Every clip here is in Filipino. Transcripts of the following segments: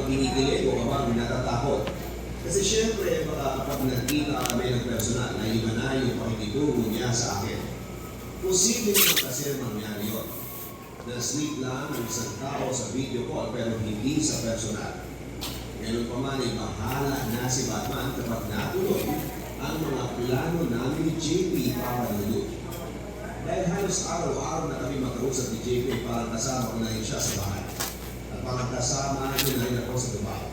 kinikilig o kapag natatakot. Kasi syempre, baka kapag nagkita kami ng personal, na iba na yung pakikitungo niya sa akin. Posible naman kasi mangyari yun. Na-sweet lang ang isang tao sa video call pero hindi sa personal. Ngayon pa man ay bahala na si Batman kapag natuloy ang mga plano namin ni JP para lulot. Dahil halos araw-araw na kami magkausap ni JP, parang kasama ko na rin siya sa bahay. At parang kasama niya na rin ako sa Dubai.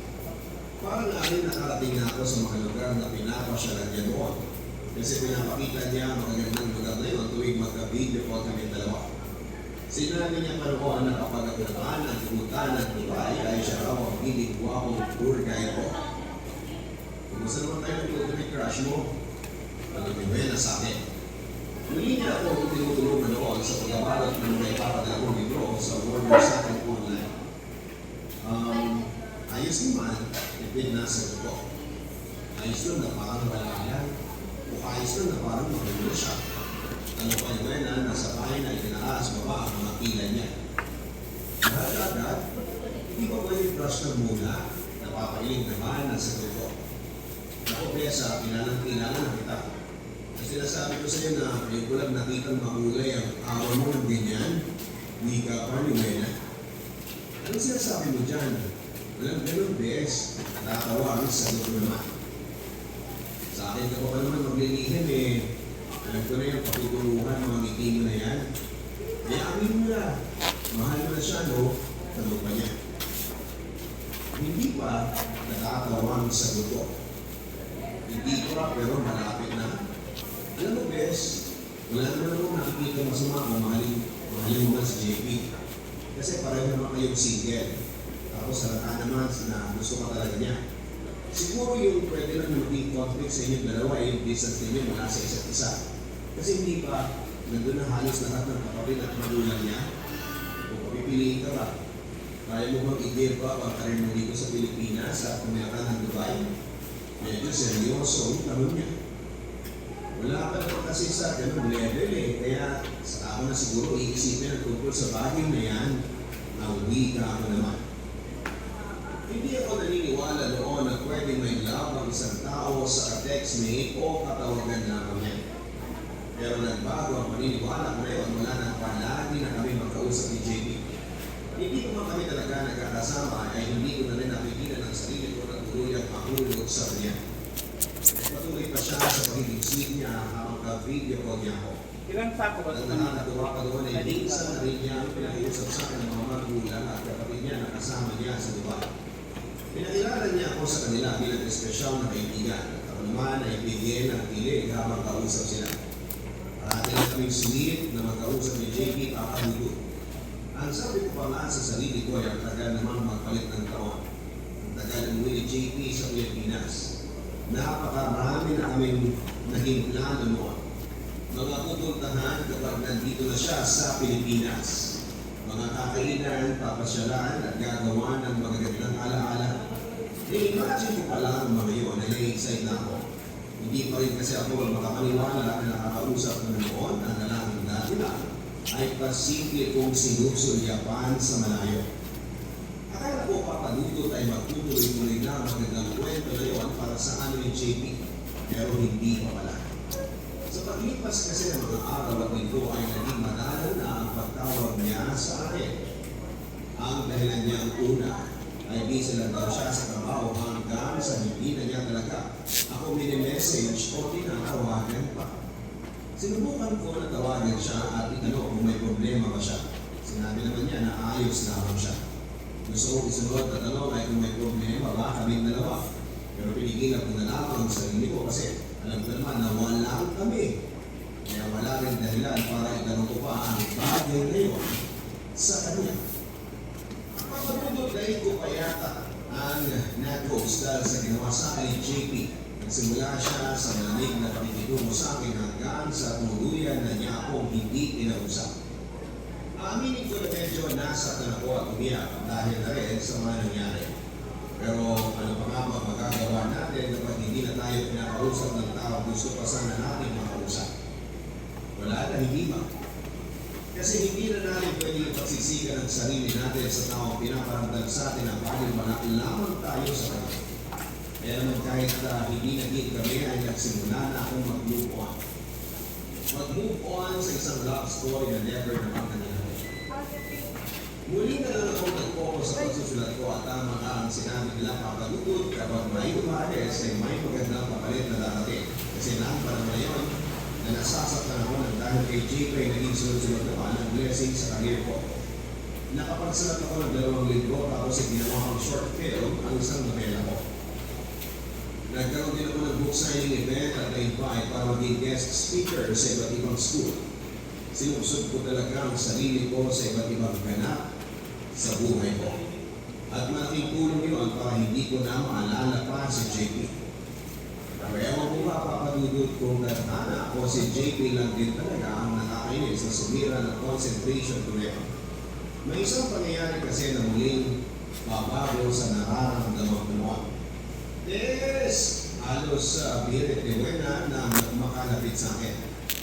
Parang nga rin nakarating na ako sa mga lugar na pinapasyalan niya doon. Kasi pinapakita niya magagandang lugar na yun tuwing magka-video call kami dalawa. Sinabi niya pa noon na kapag ako naman ang pumunta ng Dubai ay siya raw ang hindi ko akong tour guide ko. Kumusta naman tayo ng ultimate crush mo? Ano mo na sa akin? Muli niya ako tinutulungan noon sa pagkabalot ng may papadala kong libro sa order sa akin online. Ayos naman, ipinasagot ko. Ayos lang na parang malayan. O ayos lang na parang magulo siya. Ano pa yung na nasa bahay na itinaas baba ang mga pila niya. Agad-agad, hindi pa pwede brush ka muna, napapailing naman ang sagot ko. Ako Besa, kailangan na kita. Kasi sinasabi ko sa iyo na yung kulang nakitang mahulay ang awa mo ng ganyan, hindi ka pa niwena. Anong sinasabi mo dyan? Walang ganun, Bes. Natatawa ang sagot mo naman. Sa akin ka pa naman maglilihin eh. Alam ko na yung patutulungan, mga ngiti mo na yan. Kaya amin mo na. Mahal mo na siya, no? Tanong pa niya. Hindi pa nakakatawa ang sagot ko. Hindi pa, pero malapit na. Alam mo, Bes, wala naman akong nakikita masama kung mahalin mo man si JP. Kasi pareho naman kayong single. Tapos halata naman na gusto ka talaga niya. Siguro yung pwede lang maging conflict sa inyong dalawa ay yung distance ninyo mula sa isa't isa. Kasi hindi pa nandun na halos lahat ng kapatid at magulang niya. Kung papipiliin ka ba, kaya mo bang i-give up ang karir mo dito sa Pilipinas at kumayaka ng Dubai? Medyo seryoso ang tanong niya. Wala pa naman kasi sa ganun level eh. Kaya sa ako na siguro iisipin ang tungkol sa bagay na yan, nauwi ka ako naman. Hindi ako naniniwala noon na pwedeng may love ang isang tao sa text-mate o katawagan lamang niya. Pero nagbago ang paniniwala ko na yun, wala nang palagi na kami magkausap ni JP. Hindi ko man kami talaga nagkakasama ay hindi ko na rin napigilan ang sarili ko na tuluyang mahulog sa kanya. Patuloy pa siya sa pagiging sweet niya habang ka-video call niya ako. Ilang sako ba ito? Ang nakakatuwa pa doon ay minsan na rin niya ang pinag-iusap sa akin ng mga magulang at kapatid niya na kasama niya sa Dubai. Pinakilala niya ako sa kanila bilang espesyal na kaibigan at ako naman ay bigyan ng kilig habang kausap sila. Parati lang kaming sweet na magkausap ni JP Papahulo. Ang sabi ko pa nga sa sarili ko ay ang tagal namang magpalit ng taon. Ang tagal umuwi ni JP sa Pilipinas. Napakarami na kaming naging plano noon. Mga pupuntahan kapag nandito na siya sa Pilipinas. Mga kakainan, papasyalan at gagawa ng magagandang alaala. I-imagine ko pa lang ang mga yun na na-excite na ako. Hindi pa rin kasi ako makapaniwala na nakakausap ko noon ang lalaki dati lang ay pasimple kong sinusulyapan sa malayo. Akala ko papaluto tayo magtutuloy-tuloy na magandang kwento na yun para sa ano ni JP. Pero hindi pa pala. Sa paglipas kasi ng mga araw at ito ay naging madalo na ang pagtawag niya sa akin. Ang dahilan niya ang una ay busy lang daw siya sa trabaho hanggang sa hindi na niya talaga ako mini-message o tinatawagan pa. Sinubukan ko na tawagan siya at itanong kung may problema ba siya. Sinabi naman niya na ayos lamang siya. Gusto kong isunod na tanong ay kung may problema ba kaming dalawa. Pero pinigilan ko na lamang ang sarili ko kasi alam ko naman na wala kami. Kaya wala rin dahilan para itanong ko pa ang bagay na yun sa kanya. Pagpapatuloy ko pa yata ang net-host dahil sa ginawa sa akin ni JP. Nagsimula siya sa malamig na pakikitungo sa akin hanggang sa tuluyan na niya akong hindi inausap. Aminin ko na medyo nasaktan ako at umiyak dahil na rin sa mga nangyari. Pero ano pa nga ba magagawa natin kapag hindi na tayo pinakausap ng tao gusto pa sana natin makausap? Wala na, hindi ba? Kasi hindi na natin pwede pagsisigan ang sarili natin sa taong pinaparamdam sa atin na bagay malaki lamang tayo sa kanya. Kaya naman kahit hindi naging kami ay nagsimula na akong mag-move on. Mag-move on sa isang love story na never naman nangyari. Muli na lang ako nag-focus sa pagsusulat ko at tama ang sinabi nila papagugod kapag may umares ay may magandang kapalit na darating. Kasi nang parang ngayon na nasasaktan ako ng dahil kay JP ay naging sunod-sunod naman ang blessing sa career ko. Nakapagsulat ako ng 2 libro tapos ay ginawa akong short film ang isang novela ko. Nagkaroon din ako ng book signing event at na-invite para maging guest speaker sa iba't ibang school. Sinusod ko talaga ang sarili ko sa iba't ibang ganap sa buhay ko. At malaking tulong yun para hindi ko na maalala pa si JP. Kaya mo ba papadudod kung natana ako si JP lang din talaga ang nakakainis na sumira ng concentration to level. May isang pangyayari kasi na muling babago sa nararamdaman ko noon. Yes! Halos birit ni Buena na makalapit sa akin.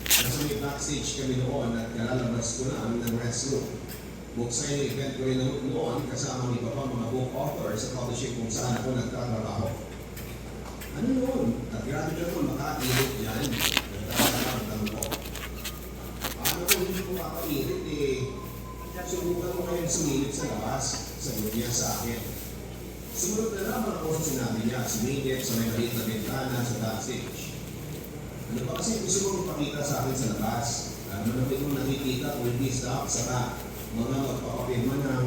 Nasa may backstage kami noon at kalalabas ko na ng restroom. Book signing event ko rin noon kasama ni iba pang mga book author sa publishing kung saan ako nagtatrabaho. Ano yun? At grabe na naman makailit yan. Nagtatrabaho ko. Paano kung hindi ko makailit subukan ko ngayon sumilip sa labas. Sagot niya sa akin. Sumunod na naman ako sa sinabi niya, sumilip sa may maliit na bintana sa backstage. Ano ba kasi gusto mo ipakita sa akin sa labas? Ano naman itong nakikita kung hindi stop sa mga magpapapirma ng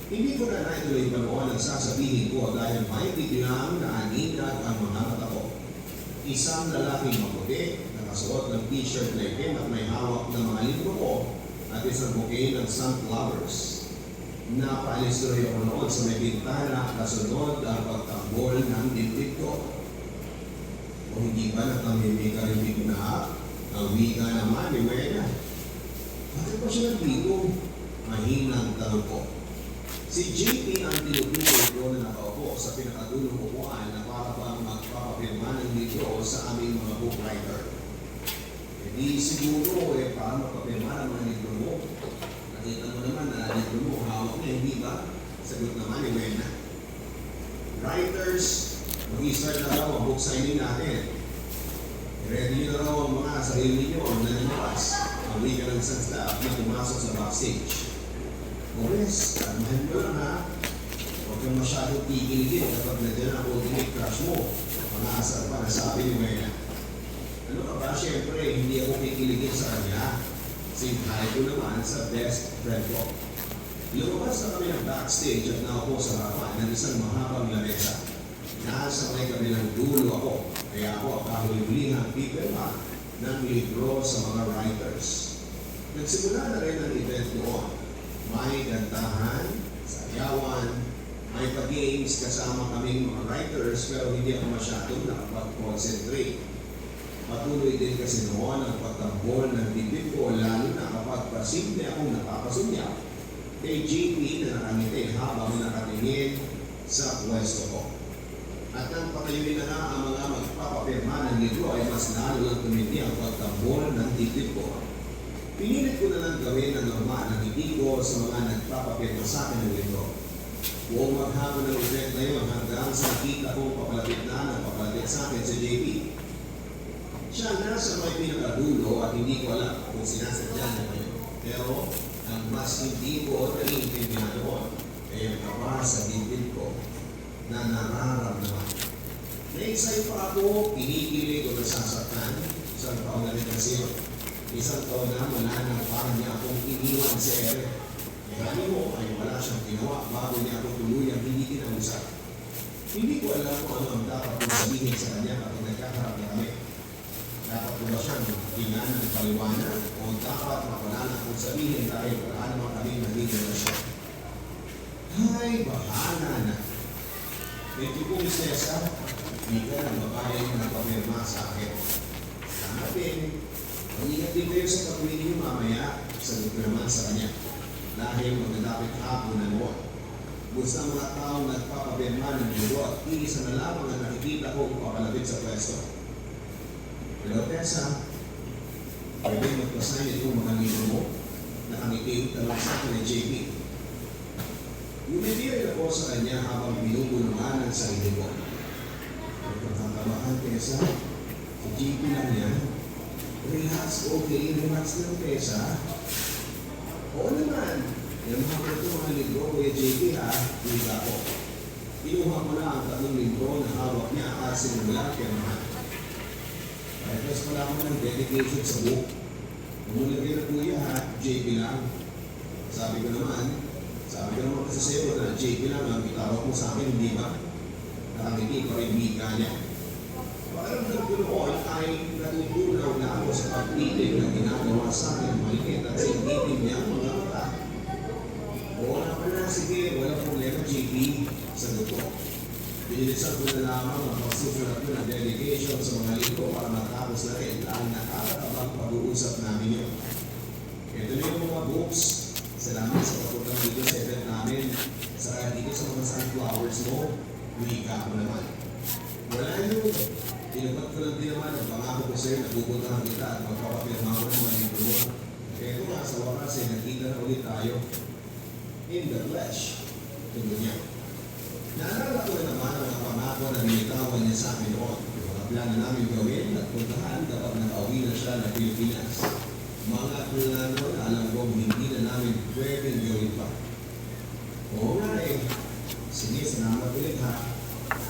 hindi ko na naituloy pa noon ang sasabihin ko dahil may biglang na aninag ang mga mata ko. Isang lalaking maputi, nakasuot ng t-shirt na itim at may hawak ng mga libro ko at isang bouquet ng sunflowers. Napaalis tuloy ako noon sa may bintana kasunod ang pagtanggol ng dibdib ko. O hindi ba natamimik-arimik na ang wika naman ni Wena? Bakit pa siya nagbigo? Mahinang tanong ko. Si JP ang tinutuloy ko na nakaupo sa pinakadulong upuan na para bang magpapapirma ng libro sa aming mga book writer. Hindi siguro para magpapirma ng mga libro mo. Nakita mo naman na libro mo hawak na, hindi ba? Sagot naman ni Wena. Writers, mag-i-start na raw ang book signing natin. Ready nyo na raw ang mga sarili nyo na nanipas. Ang wika ng isang staff na pumasok sa backstage. Boris, kalmahan mo lang ha. Huwag kang masyadong tigiligin kapag nandiyan ang ultimate crush mo. Pang-aasar pa na sabi ni Wena. Ano ka ba? Siyempre, hindi ako kikiligin sa kanya. Sintahay ko naman sa best friend ko. Lumabas na kami ng backstage at nakaupo sa harapan ng isang mahabang lamesa. Nasa may kabilang dulo ako, kaya ako ang kahuli-hulihang pipirma ng libro sa mga writers. Nagsimula na rin ang event noon. May gantahan, sayawan, may pag-games kasama kaming mga writers pero hindi ako masyadong nakapag-concentrate. Patuloy din kasi noon ang pagtambol ng bibig ko lalo na kapag pasimple akong napapasunya kay JP na nakangiti habang nakatingin sa pwesto ko. At nang patayuin na ang mga magpapapirma ng libro ay mas lalo lang tumindi ang pagtambol ng bibig ko. Pinilit ko na lang gawin ang normal ng hindi ko sa mga nagpapapirma sa akin ng libro. Buong maghapon ng event na yun hanggang sa nakita kong papalapit sa akin si JP. Siya nasa may pinakadulo at hindi ko alam kung sinasadya niya ngayon. Pero ang mas hindi ko naiintindihan doon ay ang kaba sa dibdib ko na nararamdaman. Na-excite pa ako, kinikilig o nasasaktan. Isang taon na rin kasi yun. Isang taon na wala nang parang niya akong iniwan sa ere. Kaya mo ay wala siyang ginawa bago niya akong tuluyang hindi kinausap. Hindi ko alam kung ano ang dapat kong sabihin sa kanya kapag nagkakarap na kami. Dapat ko ba siyang tingnan ng paliwanag o dapat mapala na kong sabihin dahil wala naman kami naging relasyon. Ay, bahala na. Medyo kong sesa, hindi ka ng babae na nagpapirma sa akin. Hanapin. Mag-ingat din kayo sa pag-uwi niyo mamaya, sagot naman sa kanya. Dahil magdadapit hapon na noon. Gusto ang mga taong nagpapapirma ng libro at iisa na lamang ang nakikita ko papalapit sa pwesto. Hello, Tessa. Pwede magpasign itong mga libro mo na kamiting talong sa akin ng JP. Umiti rin ako sa kanya habang binubulungan ang sarili ko. Nagkakakabahan kesa, si JP lang yan. Relax, okay, relax lang kesa. Oo naman, yung mga ito mga libro, Kuya JP ha, higa ko. Kinuha ko na ang 3 libro na hawak niya at sinula kaya naman. Kahit pala ako ng dedication sa book. Umulagay na Kuya ha, JP lang. Sabi ko naman kasi sa'yo na JP lang ang itawag mo sa akin, hindi ba? Nakangiti pa rin bika niya. Pakiramdam ko noon ay natutunaw na ako sa pagpiling na ginagawa sa akin ng malikit at sinipin niya ang mga mata. Oo na pala, sige, walang problema JP, sagot ko. Pinilisan ko na lamang ang pagsusulat ko ng dedication sa mga libro para matapos na rin ang nakakatabang pag-uusap namin yun. Ito na yung mga books. Salamat sa pagpunta dito sa event namin. Sa dito sa mga sunflowers mo, wika ko naman. Wala yun. Tinapat ko lang din naman ang pangako ko sa'yo na pupuntahan kita at magpapapirma ko ng mga libro mo. Kaya ito nga sa wakas ay nakita na ulit tayo in the flesh. Tungkol niya. Naalala ko na naman ang mga pangako na binitawan niya sa akin noon. Yung mga plano namin gawin at puntahan kapag nakauwi na siya ng Pilipinas. Mga plano na alam ko hindi na namin pwedeng gawin pa. Oo nga eh. Sige, salamat ulit ha.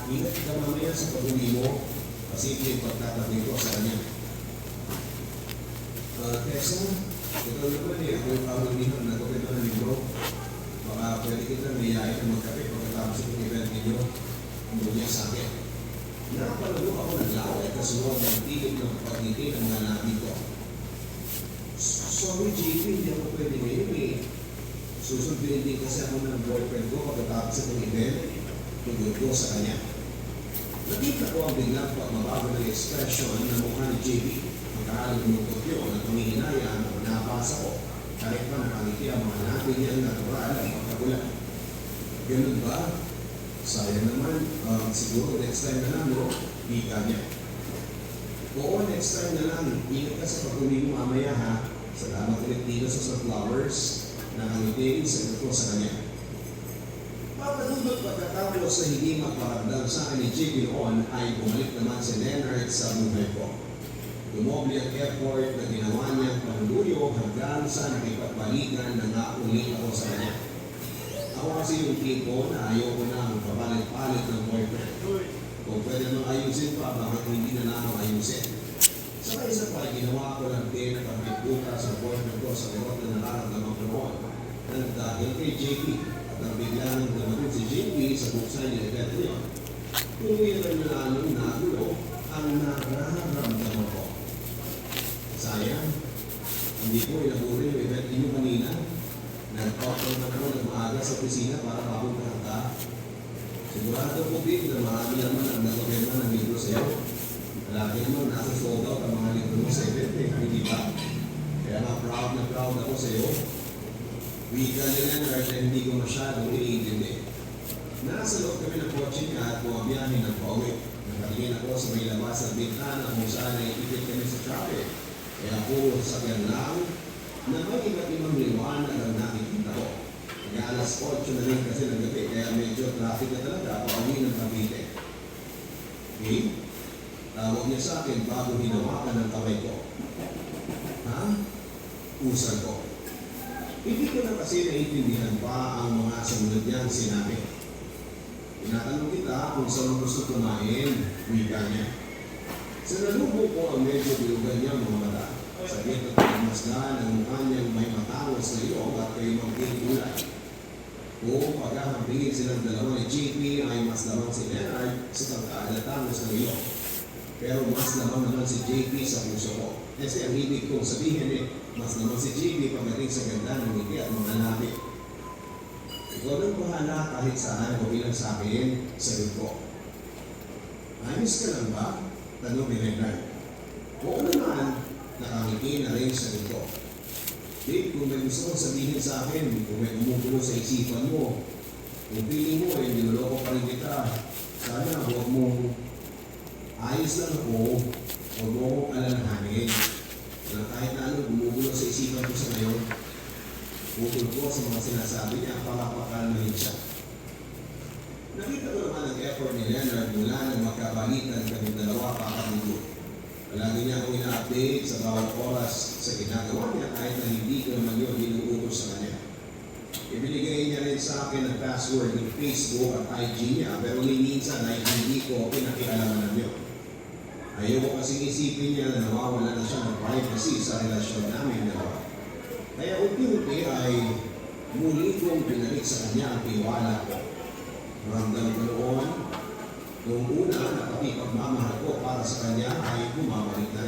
Ingat ka mamaya sa pag-uwi mo kasi yung pagtatabi ko sa kanya. Tessa, ito naman eh. Ako yung kahulihan na ko ito ng libro. Baka pwede kita mayayain na magkape pagkatapos ng event ninyo. Ang niya sa akin. Nakapalago ako ng laway kasunod ng tigil ng pagiging ng mga namin ko. Sorry JP, hindi ako pwede ngayon eh. Susundin din kasi ako ng boyfriend ko pagkatapos ng event. Tugod ko sa kanya. Nakita ko ang biglang pagmabago ng ekspresyon ng mukha ni JP. Magkakalungkot yun at humihinayaan ang napasa ko. Kahit pa nakangiti ang mga natin niyang natural ang pagkagulat. Ganun ba? Sayang naman, siguro next time na lang, no? Ika niya. Oo, next time na lang. Ingat ka sa pag-uwi mo mamaya, ha? Salamat ulit dito sa sunflowers na nangitiin sa ito sa kanya. Pagkatulog pagkatapos sa hindi magparamdam sa akin ni JP noon ay bumalik naman si Leonard sa buhay ko. Dumoble ang effort na ginawa niyang panuluyo hanggang sa nakipagbalikan na nga ulit ako sa kanya. Ako kasi yung tipo na ayaw ko na ang papalit-palit ng boyfriend. Kung pwede nang ayusin pa, bakit hindi na naman ayusin? Saka isa pa, ginawa ko lang din ang pagkikuta sa boyfriend ko sa lewat na nararamdaman ko noon. Nagdahil kay JP at ang bigla nang dumating si JP sa buksan niya event niya. Tumilan na anong nagulo ang nararamdaman ko. Sayang, hindi ko inaburi yung event ninyo kanina. Nag-outdoor na ako ng maaga sa opisina para mapuntahan ka. Sigurado ko din na marami naman ang nagpapirma ng libro sa'yo. Malaki naman nasa sold out ang mga libro mo sa event eh, hindi ba? Kaya nga proud na proud ako sa'yo. Wika nila na kahit hindi ko masyadong iniintindi. Nasa loob kami ng kotse niya at bumabiyahin ng pauwi. Nakatingin ako sa may labas at bintana kung saan ay ipit kami sa traffic. Kaya puro sakyan lang na may iba't ibang liwanag ang nakikita ko. Kaya alas 8 na rin kasi ng gabi, kaya medyo traffic na talaga pauwi ng Cavite. Okay? Tawag niya sa akin bago hinawakan ng kamay ko. Ha? Usal ko. Hindi ko na kasi naiintindihan pa ang mga sumunod niyang sinabi. Tinatanong kita kung saan gusto kumain, wika niya. Sa nalubo ko ang medyo bilugan niya mga mata. Saglit at pagmasdan ang mukha niyang may matawas na iyong at kayo magpinulay. Kung pagkakabingin silang dalawa ni JP ay mas lamang si Leonard sa pagkaalatangos ng iyong. Pero mas lamang naman si JP sa puso ko. Kasi ang ibig kong sabihin eh, mas naman si JP pagdating sa ganda ng ngiti at mga labi. Ikaw nang bahala kahit saan o bilang sa akin, sagot ko. Ayos ka lang ba? Tanong ni Leonard. Oo naman, nakangiti na rin sa ito. Babe, kung may gusto mong sabihin sa akin, kung may umugulo sa isipan mo, kung piling mo eh, niloloko pa rin kita, sana huwag mong ayos lang ako, huwag mo akong alalahanin. na kahit na ano gumugulo sa isipan ko sa ngayon, putol ko sa mga sinasabi niya para pakalmahin siya. Nakita ko naman ang effort ni Leonard mula nang magkabalitan kami dalawa kakaligo. Palagi niya akong ina-update sa bawat oras sa ginagawa niya kahit na hindi ko naman yun inuutos sa kanya. Ibinigay niya rin sa akin ang password ng Facebook at IG niya pero minsan ay hindi ko pinakialaman yun. Ayoko kasing isipin niya na nawawala na siya ng privacy sa relasyon namin dalawa. Kaya unti-unti ay muli kong binalik sa kanya ang tiwala ko. Ramdam ko noon, noong una na pati pagmamahal ko para sa kanya ay bumabalik na